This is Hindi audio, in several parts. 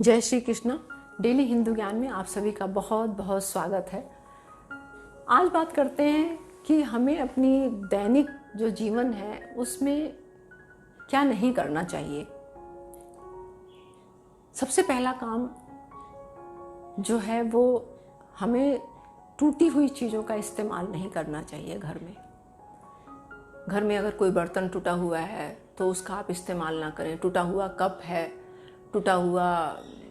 जय श्री कृष्ण। डेली हिंदू ज्ञान में आप सभी का बहुत बहुत स्वागत है। आज बात करते हैं कि हमें अपनी दैनिक जो जीवन है उसमें क्या नहीं करना चाहिए। सबसे पहला काम जो है वो हमें टूटी हुई चीज़ों का इस्तेमाल नहीं करना चाहिए। घर में अगर कोई बर्तन टूटा हुआ है तो उसका आप इस्तेमाल ना करें। टूटा हुआ कप है, टूटा हुआ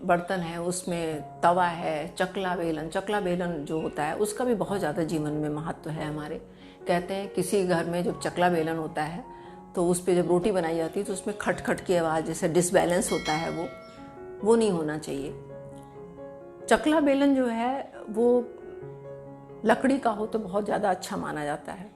बर्तन है, उसमें तवा है, चकला बेलन जो होता है उसका भी बहुत ज़्यादा जीवन में महत्व है हमारे। कहते हैं किसी घर में जब चकला बेलन होता है तो उस पर जब रोटी बनाई जाती है तो उसमें खट खट की आवाज़, जैसे डिसबैलेंस होता है, वो नहीं होना चाहिए। चकला बेलन जो है वो लकड़ी का हो तो बहुत ज़्यादा अच्छा माना जाता है।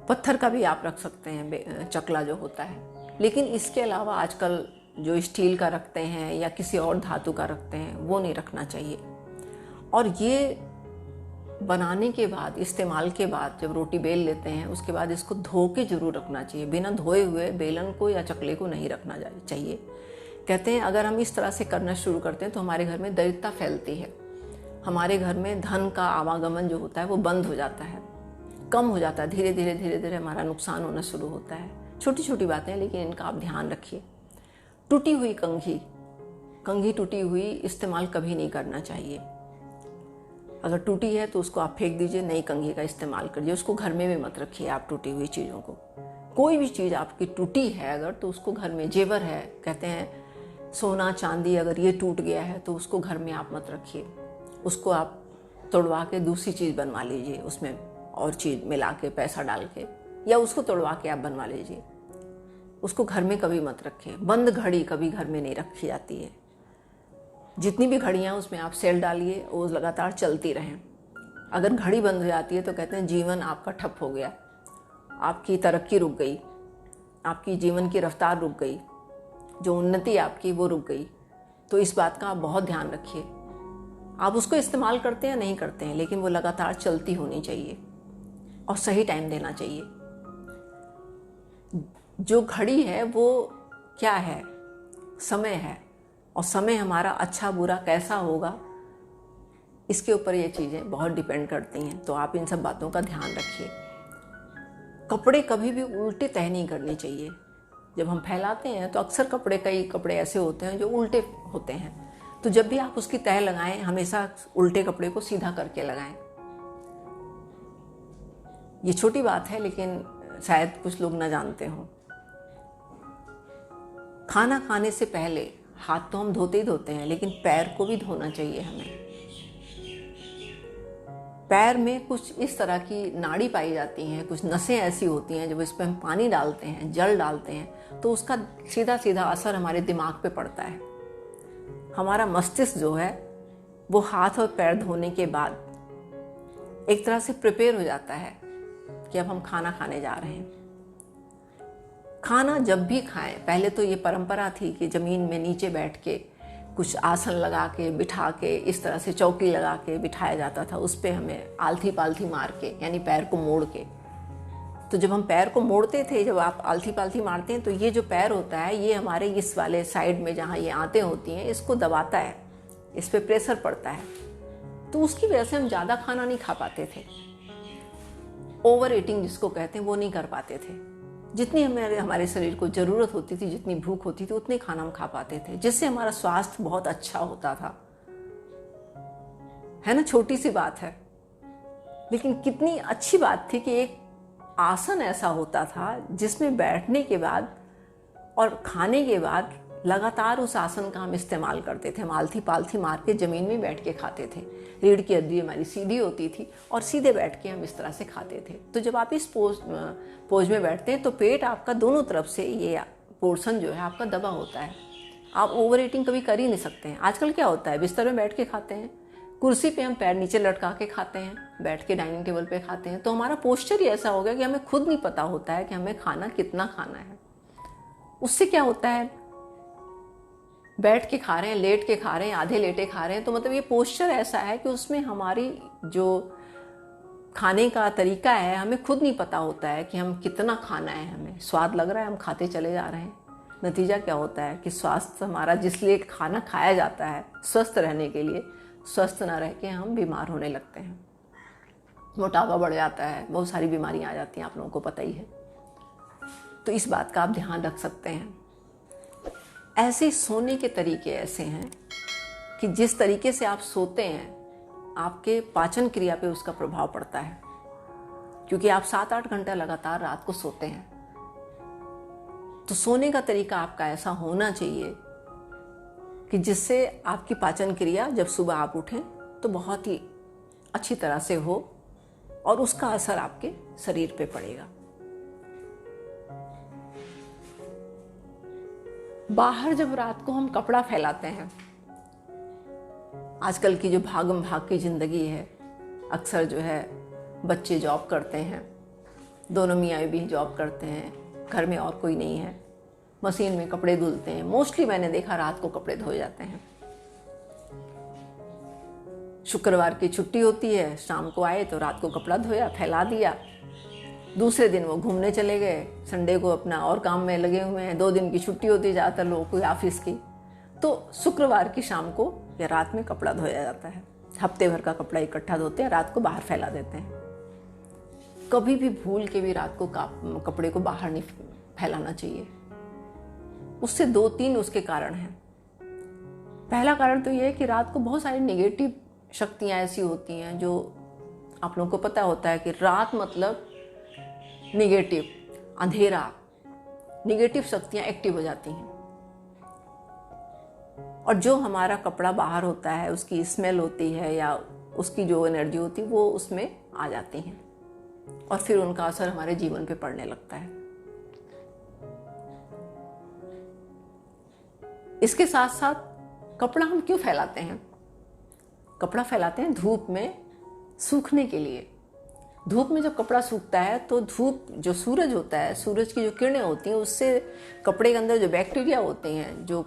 पत्थर का भी आप रख सकते हैं चकला जो होता है, लेकिन इसके अलावा आजकल जो स्टील का रखते हैं या किसी और धातु का रखते हैं वो नहीं रखना चाहिए। और ये बनाने के बाद, इस्तेमाल के बाद जब रोटी बेल लेते हैं उसके बाद इसको धो के जरूर रखना चाहिए। बिना धोए हुए बेलन को या चकले को नहीं रखना चाहिए। कहते हैं अगर हम इस तरह से करना शुरू करते हैं तो हमारे घर में दरिद्रता फैलती है, हमारे घर में धन का आवागमन जो होता है वो बंद हो जाता है, कम हो जाता है। धीरे धीरे हमारा नुकसान होना शुरू होता है। छोटी छोटी बातें हैं लेकिन इनका आप ध्यान रखिए। टूटी हुई कंघी टूटी हुई इस्तेमाल कभी नहीं करना चाहिए। अगर टूटी है तो उसको आप फेंक दीजिए, नई कंघी का इस्तेमाल करिए। उसको घर में भी मत रखिए आप टूटी हुई चीज़ों को। कोई भी चीज़ आपकी टूटी है अगर तो उसको घर में, जेवर है, कहते हैं सोना चांदी, अगर ये टूट गया है तो उसको घर में आप मत रखिए। उसको आप तोड़वा के दूसरी चीज़ बनवा लीजिए, उसमें और चीज़ मिला के पैसा डाल के, या उसको तोड़वा के आप बनवा लीजिए। उसको घर में कभी मत रखें। बंद घड़ी कभी घर में नहीं रखी जाती है। जितनी भी घड़ियाँ उसमें आप सेल डालिए, वो लगातार चलती रहें। अगर घड़ी बंद हो जाती है तो कहते हैं जीवन आपका ठप हो गया, आपकी तरक्की रुक गई, आपकी जीवन की रफ्तार रुक गई, जो उन्नति आपकी वो रुक गई। तो इस बात का आप बहुत ध्यान रखिए। आप उसको इस्तेमाल करते हैं या नहीं करते हैं, लेकिन वो लगातार चलती होनी चाहिए और सही टाइम देना चाहिए। जो घड़ी है वो क्या है? समय है। और समय हमारा अच्छा बुरा कैसा होगा इसके ऊपर ये चीज़ें बहुत डिपेंड करती हैं। तो आप इन सब बातों का ध्यान रखिए। कपड़े कभी भी उल्टे तह नहीं करने चाहिए। जब हम फैलाते हैं तो अक्सर कई कपड़े ऐसे होते हैं जो उल्टे होते हैं। तो जब भी आप उसकी तह लगाएं हमेशा उल्टे कपड़े को सीधा करके लगाएं। ये छोटी बात है लेकिन शायद कुछ लोग ना जानते हों। खाना खाने से पहले हाथ तो हम धोते ही धोते हैं, लेकिन पैर को भी धोना चाहिए हमें। पैर में कुछ इस तरह की नाड़ी पाई जाती हैं, कुछ नसें ऐसी होती हैं जब इस पर हम पानी डालते हैं, जल डालते हैं तो उसका सीधा सीधा असर हमारे दिमाग पे पड़ता है। हमारा मस्तिष्क जो है वो हाथ और पैर धोने के बाद एक तरह से प्रिपेयर हो जाता है कि अब हम खाना खाने जा रहे हैं। खाना जब भी खाएं, पहले तो ये परंपरा थी कि ज़मीन में नीचे बैठ के कुछ आसन लगा के बिठा के, इस तरह से चौकी लगा के बिठाया जाता था, उस पर हमें आलथी पालथी मार के, यानी पैर को मोड़ के। तो जब हम पैर को मोड़ते थे, जब आप आलथी पालथी मारते हैं तो ये जो पैर होता है ये हमारे इस वाले साइड में जहाँ ये आंतें होती हैं इसको दबाता है, इस पर प्रेशर पड़ता है। तो उसकी वजह से हम ज़्यादा खाना नहीं खा पाते थे। ओवर ईटिंग जिसको कहते हैं वो नहीं कर पाते थे। जितनी हमारे शरीर को ज़रूरत होती थी, जितनी भूख होती थी उतने खाना हम खा पाते थे, जिससे हमारा स्वास्थ्य बहुत अच्छा होता था। है ना, छोटी सी बात है लेकिन कितनी अच्छी बात थी कि एक आसन ऐसा होता था जिसमें बैठने के बाद और खाने के बाद लगातार उस आसन का हम इस्तेमाल करते थे। हम आलथी पालथी मार के ज़मीन में बैठ के खाते थे। रीढ़ की हड्डी हमारी सीधी होती थी और सीधे बैठ के हम इस तरह से खाते थे। तो जब आप इस पोज में बैठते हैं तो पेट आपका दोनों तरफ से, ये पोर्शन जो है आपका दबा होता है। आप ओवर ईटिंग कभी कर ही नहीं सकते हैं। आजकल क्या होता है, बिस्तर में बैठ के खाते हैं, कुर्सी पे हम पैर नीचे लटका के खाते हैं, बैठ के डाइनिंग टेबल पे खाते हैं। तो हमारा पोस्चर ही ऐसा हो गया कि हमें खुद नहीं पता होता है कि हमें खाना कितना खाना है। उससे क्या होता है, बैठ के खा रहे हैं, लेट के खा रहे हैं, आधे लेटे खा रहे हैं, तो मतलब ये पोस्चर ऐसा है कि उसमें हमारी जो खाने का तरीका है हमें खुद नहीं पता होता है कि हम कितना खाना है। हमें स्वाद लग रहा है, हम खाते चले जा रहे हैं, नतीजा क्या होता है कि स्वास्थ्य हमारा, जिस लिए खाना खाया जाता है स्वस्थ रहने के लिए, स्वस्थ ना रह के हम बीमार होने लगते हैं। मोटापा बढ़ जाता है, बहुत सारी बीमारियां आ जाती हैं, आप लोगों को पता ही है। तो इस बात का आप ध्यान रख सकते हैं। ऐसे सोने के तरीके ऐसे हैं कि जिस तरीके से आप सोते हैं आपके पाचन क्रिया पे उसका प्रभाव पड़ता है, क्योंकि आप 7-8 घंटा लगातार रात को सोते हैं। तो सोने का तरीका आपका ऐसा होना चाहिए कि जिससे आपकी पाचन क्रिया जब सुबह आप उठें तो बहुत ही अच्छी तरह से हो और उसका असर आपके शरीर पे पड़ेगा। बाहर जब रात को हम कपड़ा फैलाते हैं, आजकल की जो भागम भाग की ज़िंदगी है, अक्सर जो है बच्चे जॉब करते हैं, दोनों मियाँ भी जॉब करते हैं, घर में और कोई नहीं है, मशीन में कपड़े धुलते हैं। मोस्टली मैंने देखा रात को कपड़े धोए जाते हैं। शुक्रवार की छुट्टी होती है, शाम को आए तो रात को कपड़ा धोया, फैला दिया, दूसरे दिन वो घूमने चले गए, संडे को अपना और काम में लगे हुए हैं। 2 दिन की छुट्टी होती है ज़्यादातर लोगों को ऑफिस की, तो शुक्रवार की शाम को या रात में कपड़ा धोया जाता है। हफ्ते भर का कपड़ा इकट्ठा धोते हैं, रात को बाहर फैला देते हैं। कभी भी भूल के भी रात को कपड़े को बाहर नहीं फैलाना चाहिए। उससे 2-3 उसके कारण हैं। पहला कारण तो ये है कि रात को बहुत सारी नेगेटिव शक्तियाँ ऐसी होती हैं, जो आप लोगों को पता होता है कि रात मतलब नेगेटिव, अंधेरा, नेगेटिव शक्तियाँ एक्टिव हो जाती हैं। और जो हमारा कपड़ा बाहर होता है उसकी स्मेल होती है या उसकी जो एनर्जी होती है वो उसमें आ जाती हैं और फिर उनका असर हमारे जीवन पे पड़ने लगता है। इसके साथ साथ कपड़ा हम क्यों फैलाते हैं? कपड़ा फैलाते हैं धूप में सूखने के लिए। धूप में जब कपड़ा सूखता है तो धूप, जो सूरज होता है, सूरज की जो किरणें होती हैं उससे कपड़े के अंदर जो बैक्टीरिया होते हैं, जो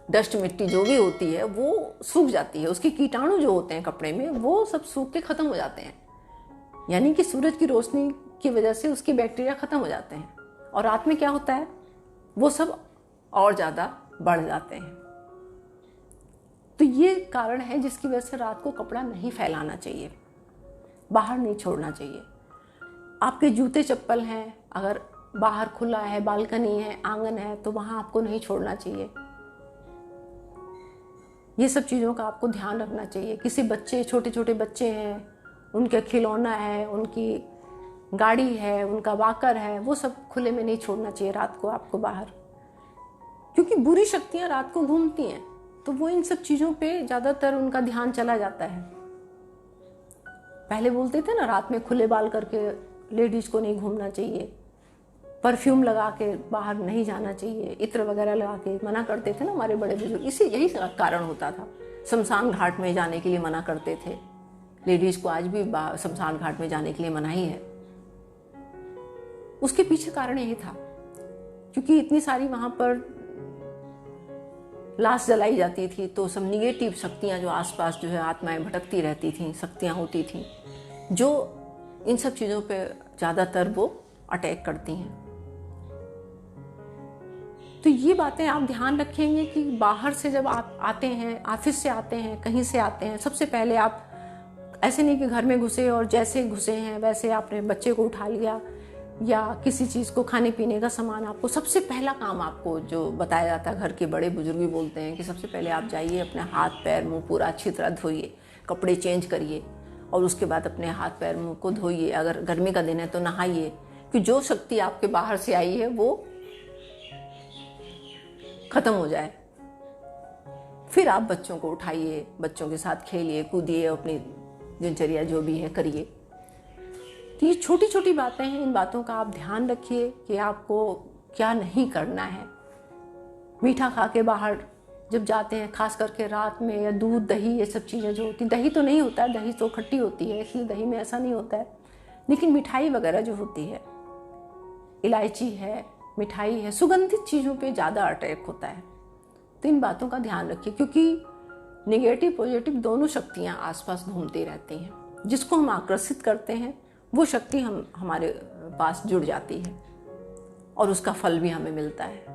डस्ट मिट्टी जो भी होती है वो सूख जाती है। उसके कीटाणु जो होते हैं कपड़े में वो सब सूख के ख़त्म हो जाते हैं। यानी कि सूरज की रोशनी की वजह से उसकी बैक्टीरिया ख़त्म हो जाते हैं। और रात में क्या होता है, वो सब और ज़्यादा बढ़ जाते हैं। तो ये कारण है जिसकी वजह से रात को कपड़ा नहीं फैलाना चाहिए, बाहर नहीं छोड़ना चाहिए। आपके जूते चप्पल हैं, अगर बाहर खुला है, बालकनी है, आंगन है, तो वहाँ आपको नहीं छोड़ना चाहिए। ये सब चीज़ों का आपको ध्यान रखना चाहिए। किसी बच्चे, छोटे छोटे बच्चे हैं, उनके खिलौना है, उनकी गाड़ी है, उनका वॉकर है, वो सब खुले में नहीं छोड़ना चाहिए रात को आपको बाहर, क्योंकि बुरी शक्तियाँ रात को घूमती हैं। तो वो इन सब चीज़ों पे ज़्यादातर उनका ध्यान चला जाता है। पहले बोलते थे ना, रात में खुले बाल करके लेडीज़ को नहीं घूमना चाहिए, परफ्यूम लगा के बाहर नहीं जाना चाहिए, इत्र वगैरह लगा के मना करते थे ना हमारे बड़े बुजुर्ग। यही कारण होता था। शमशान घाट में जाने के लिए मना करते थे लेडीज़ को। आज भी शमशान घाट में जाने के लिए मनाही है। उसके पीछे कारण यही था, क्योंकि इतनी सारी वहाँ पर लाश जलाई जाती थी, तो सब निगेटिव शक्तियाँ जो आसपास जो है आत्माएं भटकती रहती थीं, शक्तियाँ होती थीं, जो इन सब चीज़ों पे ज़्यादातर वो अटैक करती हैं। तो ये बातें आप ध्यान रखेंगे कि बाहर से जब आप आते हैं, ऑफिस से आते हैं, कहीं से आते हैं, सबसे पहले आप ऐसे नहीं कि घर में घुसे और जैसे घुसे हैं वैसे आपने बच्चे को उठा लिया या किसी चीज़ को, खाने पीने का सामान, आपको सबसे पहला काम आपको जो बताया जाता है, घर के बड़े बुजुर्ग भी बोलते हैं कि सबसे पहले आप जाइए, अपने हाथ पैर मुंह पूरा अच्छी तरह धोइए, कपड़े चेंज करिए और उसके बाद अपने हाथ पैर मुंह को धोइए। अगर गर्मी का दिन है तो नहाइए, कि जो शक्ति आपके बाहर से आई है वो खत्म हो जाए। फिर आप बच्चों को उठाइए, बच्चों के साथ खेलिए, कूदिए, अपनी दिनचर्या जो भी है करिए। तो ये छोटी छोटी बातें हैं, इन बातों का आप ध्यान रखिए कि आपको क्या नहीं करना है। मीठा खा के बाहर जब जाते हैं, खास करके रात में, या दूध दही ये सब चीज़ें जो होती, दही तो नहीं होता है, दही तो खट्टी होती है, इसलिए दही में ऐसा नहीं होता है, लेकिन मिठाई वगैरह जो होती है, इलायची है, मिठाई है, सुगंधित चीज़ों पे ज़्यादा अटैक होता है। तो इन बातों का ध्यान रखिए, क्योंकि नेगेटिव पॉजिटिव दोनों शक्तियाँ आसपास घूमती रहती हैं। जिसको हम आकर्षित करते हैं वो शक्ति हमारे पास जुड़ जाती है और उसका फल भी हमें मिलता है।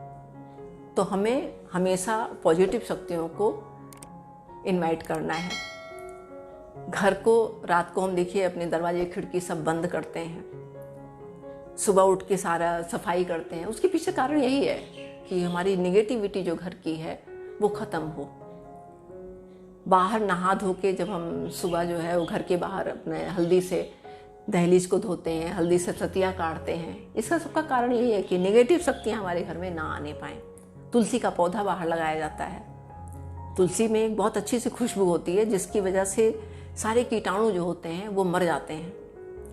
तो हमें हमेशा पॉजिटिव शक्तियों को इनवाइट करना है। घर को रात को हम देखिए अपने दरवाजे खिड़की सब बंद करते हैं, सुबह उठ के सारा सफाई करते हैं। उसके पीछे कारण यही है कि हमारी नेगेटिविटी जो घर की है वो ख़त्म हो। बाहर नहा धो के जब हम सुबह जो है वो घर के बाहर अपने हल्दी से दहलीज को धोते हैं, हल्दी से सतिया काटते हैं, इसका सबका कारण यही है कि नेगेटिव शक्तियाँ हमारे घर में ना आने पाएँ। तुलसी का पौधा बाहर लगाया जाता है। तुलसी में एक बहुत अच्छी सी खुशबू होती है जिसकी वजह से सारे कीटाणु जो होते हैं वो मर जाते हैं,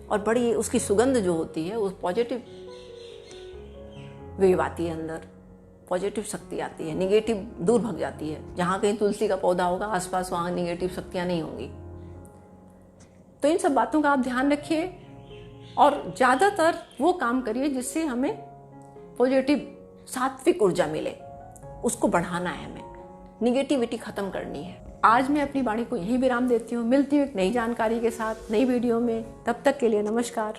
और बड़ी उसकी सुगंध जो होती है वो पॉजिटिव वेव आती है, अंदर पॉजिटिव शक्ति आती है, नेगेटिव दूर भाग जाती है। जहाँ कहीं तुलसी का पौधा होगा आसपास वहाँ नेगेटिव शक्तियाँ नहीं होंगी। तो इन सब बातों का आप ध्यान रखिए और ज़्यादातर वो काम करिए जिससे हमें पॉजिटिव सात्विक ऊर्जा मिले, उसको बढ़ाना है, हमें निगेटिविटी ख़त्म करनी है। आज मैं अपनी वाणी को यहीं विराम देती हूँ। मिलती हूँ एक नई जानकारी के साथ नई वीडियो में। तब तक के लिए नमस्कार।